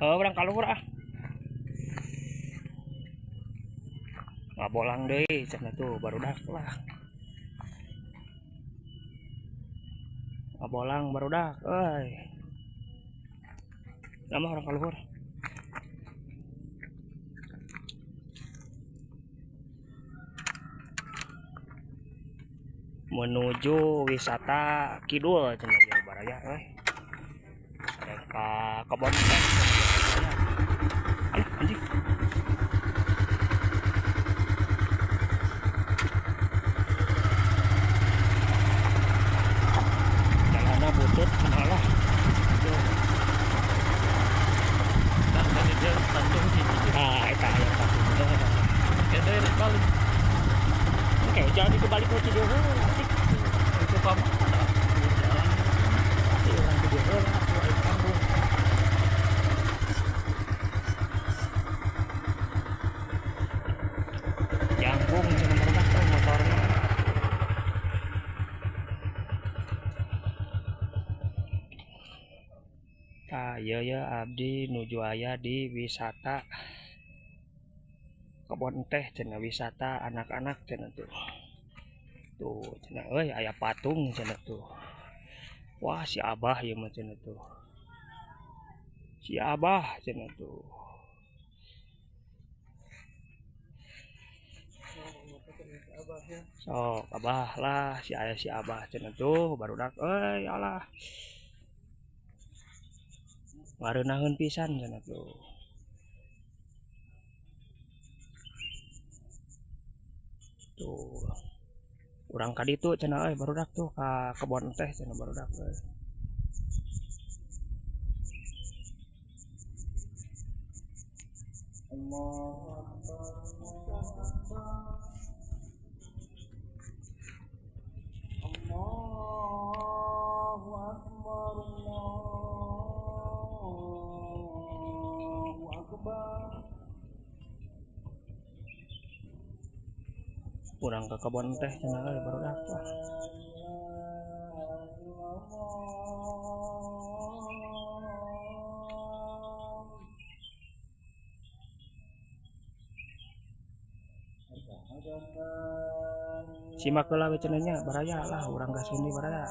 Oh, urang kaluhur ah. Ngabolang deui cenah tuh barudak lah. Ngabolang barudak euy. Nama orang kaluhur. Menuju wisata kidul cenah Jawa Baraya euy. Sareng ka kebon teh. Alah anjing. Jalanna butut cenah lah. Nah, dari dia Tanjung Cicit. Ah, eta aya Tanjung. Ya dari balik Oke, jadi kebalik ke Cideung anjing. itu kamu ada jalan Pasti urang Cideung atuh aya kampung. Jangkung cenah barudak teh motorna. Tah ieu ya abdi nuju aya di wisata kebon teh cenah wisata anak-anak cenah tuh. Tuh cenah euy aya patung cenah tuh. Wah si Abah ieu mah cenah tuh. Si Abah cenah tuh. Sok Abah lah si aya si Abah cenah tuh barudak euy alah. Ngareunaheun pisan cenah tuh. Tuh. Urang ka ditu cenah euy barudak tuh ka kebon teh cenah barudak euy. Urang ke kebon teh cenah euy barudak lah. Simak heula we cenah nya baraya lah urang ka sini baraya.